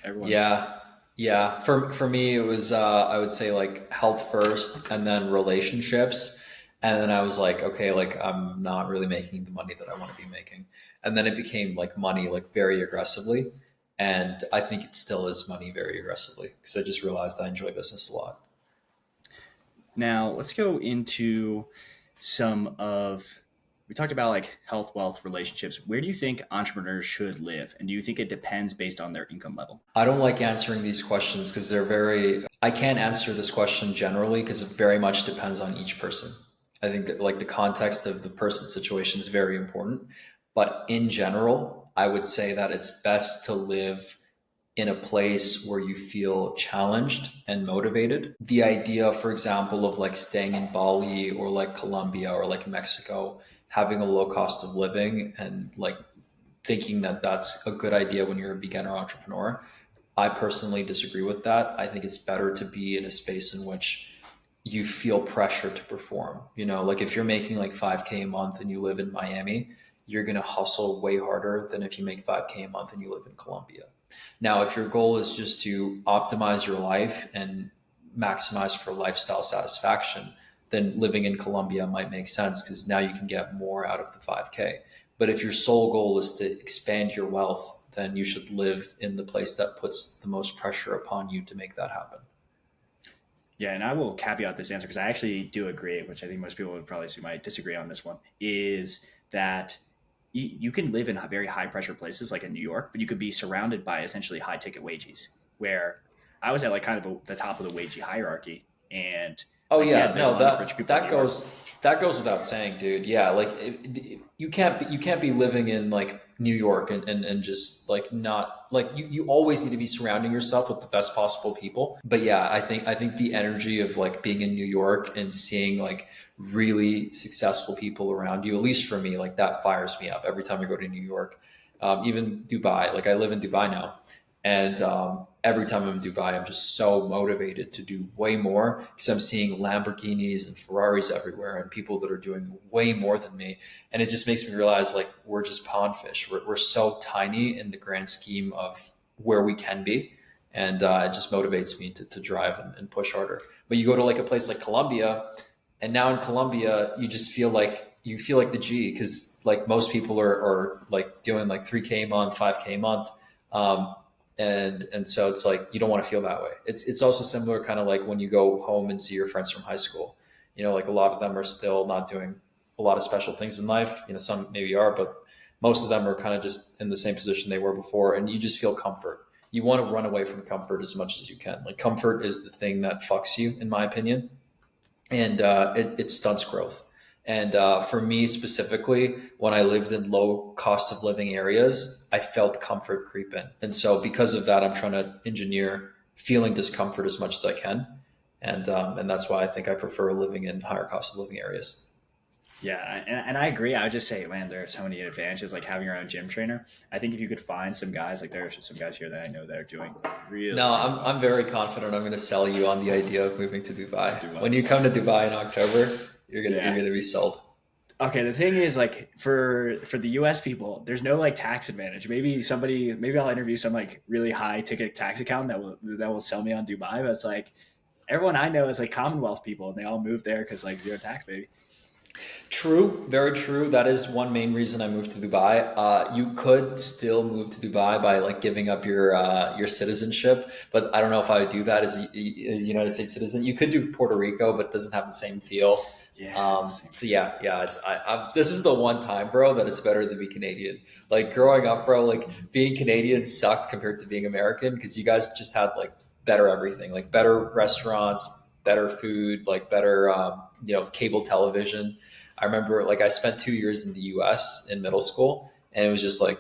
Speaker 1: everyone.
Speaker 2: Yeah. For me, it was, I would say like health first and then relationships. And then I was like, okay, like I'm not really making the money that I want to be making. And then it became like money, like very aggressively. And I think it still is money very aggressively because I just realized I enjoy business a lot.
Speaker 1: Now let's go into we talked about like health, wealth, relationships. Where do you think entrepreneurs should live? And do you think it depends based on their income level?
Speaker 2: I don't like answering these questions because I can't answer this question generally because it very much depends on each person. I think that like the context of the person's situation is very important. But in general, I would say that it's best to live in a place where you feel challenged and motivated. The idea, for example, of like staying in Bali or like Colombia or like Mexico, having a low cost of living and like thinking that that's a good idea when you're a beginner entrepreneur. I personally disagree with that. I think it's better to be in a space in which you feel pressure to perform. You know, like if you're making like 5K a month and you live in Miami, you're going to hustle way harder than if you make 5K a month and you live in Colombia. Now, if your goal is just to optimize your life and maximize for lifestyle satisfaction, then living in Colombia might make sense because now you can get more out of the 5K. But if your sole goal is to expand your wealth, then you should live in the place that puts the most pressure upon you to make that happen.
Speaker 1: Yeah, and I will caveat this answer because I actually do agree, which I think most people would probably might disagree on this one, is that you can live in very high pressure places like in New York, but you could be surrounded by essentially high ticket wages. Where I was at like kind of the top of the wage hierarchy, and
Speaker 2: Oh
Speaker 1: like yeah,
Speaker 2: yeah,
Speaker 1: there's a
Speaker 2: no,
Speaker 1: lot of rich people in New York.
Speaker 2: that goes without saying, dude. Yeah, like you can't be living in like New York and just like not like you always need to be surrounding yourself with the best possible people. But yeah, I think the energy of like being in New York and seeing like really successful people around you, at least for me, like that fires me up every time I go to New York. Even Dubai, like I live in Dubai now, and every time I'm in Dubai, I'm just so motivated to do way more because I'm seeing Lamborghinis and Ferraris everywhere and people that are doing way more than me. And it just makes me realize like we're just pawnfish. We're so tiny in the grand scheme of where we can be. And it just motivates me to drive and push harder. But you go to like a place like Colombia, and now in Colombia, you feel like the G because like most people are like doing like 3K a month, 5K a month. Um, and so it's like you don't want to feel that way. It's also similar kind of like when you go home and see your friends from high school. You know, like a lot of them are still not doing a lot of special things in life. You know, some maybe are, but most of them are kind of just in the same position they were before, and you just feel comfort. You want to run away from comfort as much as you can. Like comfort is the thing that fucks you, in my opinion, and it stunts growth. And for me specifically, when I lived in low cost of living areas, I felt comfort creep in. And so because of that, I'm trying to engineer feeling discomfort as much as I can. And that's why I think I prefer living in higher cost of living areas.
Speaker 1: Yeah, and I agree. I would just say, man, there are so many advantages, like having your own gym trainer. I think if you could find some guys, like there are some guys here that I know that are doing really,
Speaker 2: No,
Speaker 1: really well.
Speaker 2: I'm very confident I'm going to sell you on the idea of moving to Dubai.
Speaker 1: Do
Speaker 2: When you come to Dubai in October, you're
Speaker 1: yeah.
Speaker 2: gonna be sold.
Speaker 1: Okay, the thing is, like for the U.S. people, there's no like tax advantage. Maybe I'll interview some like really high ticket tax accountant that will sell me on Dubai. But it's like everyone I know is like Commonwealth people, and they all moved there because like zero tax, baby.
Speaker 2: True, very true. That is one main reason I moved to Dubai. You could still move to Dubai by like giving up your citizenship, but I don't know if I would do that as a United States citizen. You could do Puerto Rico, but it doesn't have the same feel.
Speaker 1: Yeah, the same
Speaker 2: So
Speaker 1: feel.
Speaker 2: yeah. This is the one time, bro, that it's better to be Canadian. Like growing up, bro, like being Canadian sucked compared to being American because you guys just had like better everything, like better restaurants, better food, like better cable television. I remember like I spent 2 years in the US in middle school, and it was just like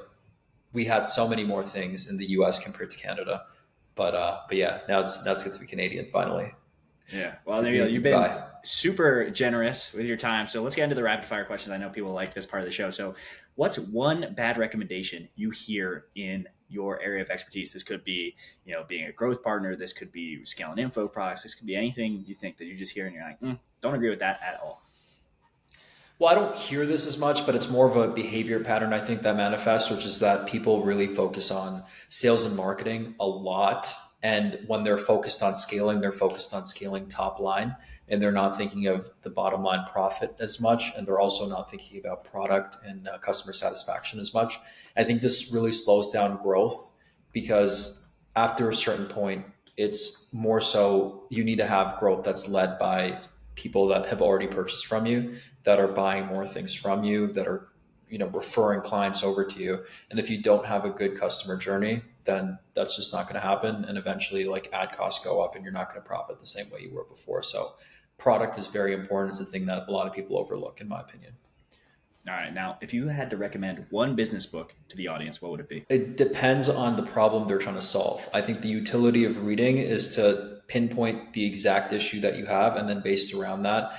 Speaker 2: we had so many more things in the US compared to Canada. But yeah, now it's good to be Canadian finally.
Speaker 1: Yeah. Well,
Speaker 2: Good
Speaker 1: there
Speaker 2: to
Speaker 1: you go.
Speaker 2: meet
Speaker 1: You've been
Speaker 2: Dubai.
Speaker 1: super generous with your time. So let's get into the rapid fire questions. I know people like this part of the show. So, what's one bad recommendation you hear in your area of expertise? This could be, being a growth partner. This could be scaling info products. This could be anything you think that you just hear and you're like, don't agree with that at all.
Speaker 2: Well, I don't hear this as much, but it's more of a behavior pattern I think that manifests, which is that people really focus on sales and marketing a lot. And when they're focused on scaling, they're focused on scaling top line and they're not thinking of the bottom line profit as much. And they're also not thinking about product and customer satisfaction as much. I think this really slows down growth because after a certain point, it's more so you need to have growth that's led by people that have already purchased from you, that are buying more things from you, that are referring clients over to you. And if you don't have a good customer journey, then that's just not going to happen. And eventually like ad costs go up and you're not going to profit the same way you were before. So product is very important. It's a thing that a lot of people overlook, in my opinion.
Speaker 1: All right. Now, if you had to recommend one business book to the audience, what would it be?
Speaker 2: It depends on the problem they're trying to solve. I think the utility of reading is to pinpoint the exact issue that you have, and then based around that,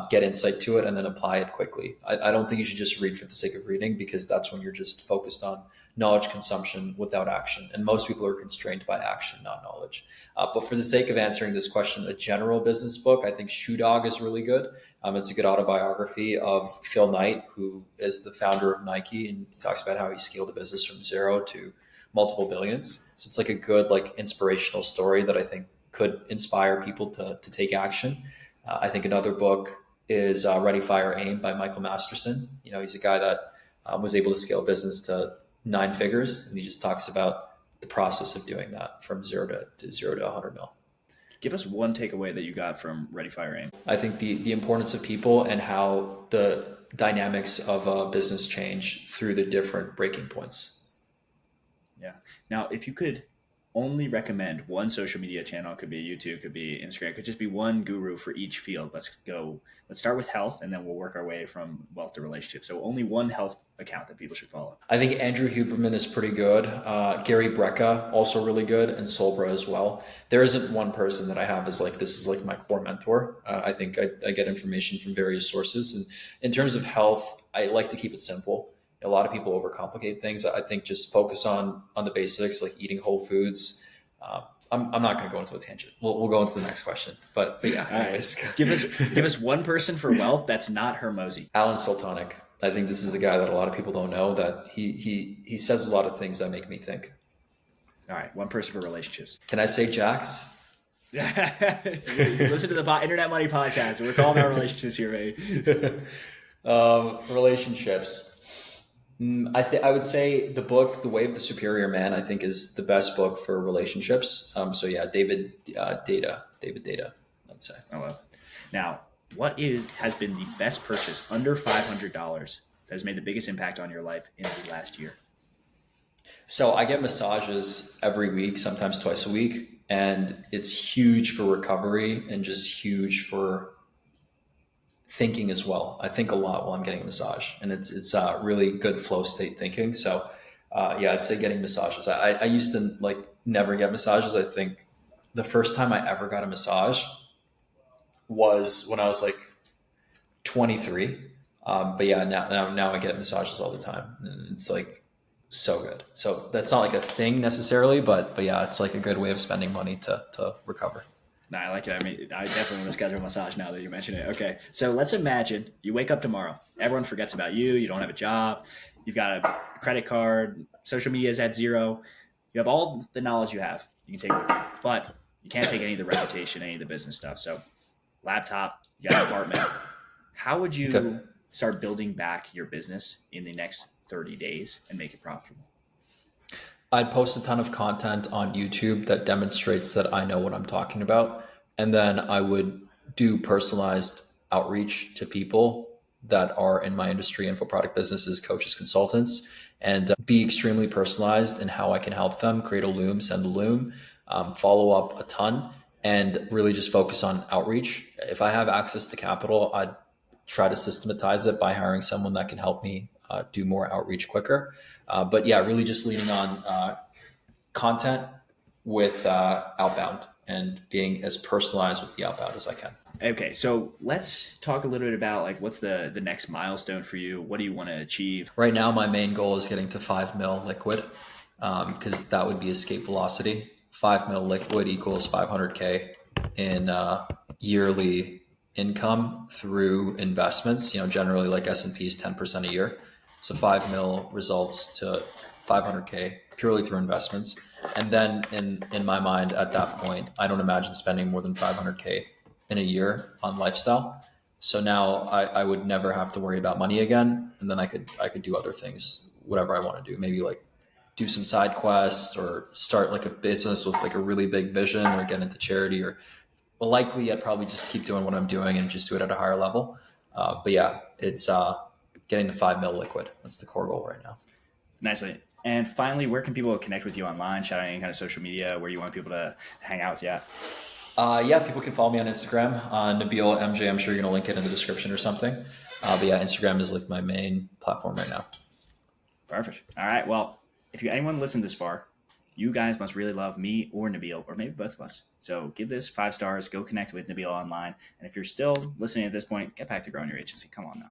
Speaker 2: get insight to it and then apply it quickly. I don't think you should just read for the sake of reading, because that's when you're just focused on knowledge consumption without action. And most people are constrained by action, not knowledge. But for the sake of answering this question, a general business book, I think Shoe Dog is really good. It's a good autobiography of Phil Knight, who is the founder of Nike, and he talks about how he scaled a business from zero to multiple billions. So it's like a good, like, inspirational story that I think could inspire people to take action. I think another book is Ready, Fire, Aim by Michael Masterson. He's a guy that was able to scale business to 9 figures, and he just talks about the process of doing that from zero to 100 mil.
Speaker 1: Give us one takeaway that you got from Ready, Fire, Aim.
Speaker 2: I think the importance of people and how the dynamics of a business change through the different breaking points.
Speaker 1: Yeah. Now, if you could only recommend one social media channel, it could be YouTube, could be Instagram, it could just be one guru for each field. Let's start with health, and then we'll work our way from wealth to relationships. So only one health account that people should follow.
Speaker 2: I think Andrew Huberman is pretty good. Gary Brecka, also really good, and Solbra as well. There isn't one person that I have as like, this is like my core mentor. I think I get information from various sources. And in terms of health, I like to keep it simple. A lot of people overcomplicate things. I think just focus on the basics, like eating whole foods. I'm not going to go into a tangent. We'll go into the next question. But yeah, anyways.
Speaker 1: Right. Give us one person for wealth that's not Hermosi.
Speaker 2: Alan Sultanic. I think this is a guy that a lot of people don't know, that he says a lot of things that make me think.
Speaker 1: All right, one person for relationships.
Speaker 2: Can I say Jax?
Speaker 1: Listen to the Internet Money Podcast. We're talking about relationships here, baby.
Speaker 2: Relationships. I would say the book, The Way of the Superior Man, I think is the best book for relationships. So yeah, David Data, I'd say.
Speaker 1: Oh, well. Now, what has been the best purchase under $500 that has made the biggest impact on your life in the last year?
Speaker 2: So I get massages every week, sometimes twice a week, and it's huge for recovery and just huge for thinking as well. I think a lot while I'm getting a massage, and it's really good flow state thinking. So yeah, I'd say getting massages. I used to like never get massages. I think the first time I ever got a massage was when I was like 23. But yeah, now I get massages all the time, and it's like so good. So that's not like a thing necessarily, but yeah, it's like a good way of spending money to recover.
Speaker 1: No, I like it. I mean, I definitely want to schedule a massage now that you mention it. Okay, so let's imagine you wake up tomorrow. Everyone forgets about you. You don't have a job. You've got a credit card. Social media is at zero. You have all the knowledge you have. You can take it with you. But you can't take any of the reputation, any of the business stuff. So laptop, you got an apartment. How would you start building back your business in the next 30 days and make it profitable?
Speaker 2: I'd post a ton of content on YouTube that demonstrates that I know what I'm talking about. And then I would do personalized outreach to people that are in my industry, info product businesses, coaches, consultants, and be extremely personalized in how I can help them create a loom, send a loom, follow up a ton, and really just focus on outreach. If I have access to capital, I'd try to systematize it by hiring someone that can help me do more outreach quicker. But yeah, really just leaning on content with outbound and being as personalized with the outbound as I can.
Speaker 1: Okay, so let's talk a little bit about like what's the next milestone for you? What do you want to achieve?
Speaker 2: Right now, my main goal is getting to 5 mil liquid because that would be escape velocity. 5 mil liquid equals 500K in yearly income through investments. Generally like S&P is 10% a year. So 5 mil results to 500K purely through investments. And then in my mind at that point, I don't imagine spending more than 500K in a year on lifestyle. So now I would never have to worry about money again. And then I could do other things, whatever I want to do. Maybe like do some side quests or start like a business with like a really big vision or get into charity or likely I'd probably just keep doing what I'm doing and just do it at a higher level. But yeah, it's getting to 5 mil liquid. That's the core goal right now.
Speaker 1: Nicely. And finally, where can people connect with you online? Shout out any kind of social media where you want people to hang out with you at?
Speaker 2: Yeah, people can follow me on Instagram, Nabil MJ. I'm sure you're going to link it in the description or something. But yeah, Instagram is like my main platform right now.
Speaker 1: Perfect. All right. Well, if anyone listened this far, you guys must really love me or Nabil, or maybe both of us. So give this 5 stars. Go connect with Nabil online. And if you're still listening at this point, get back to growing your agency. Come on now.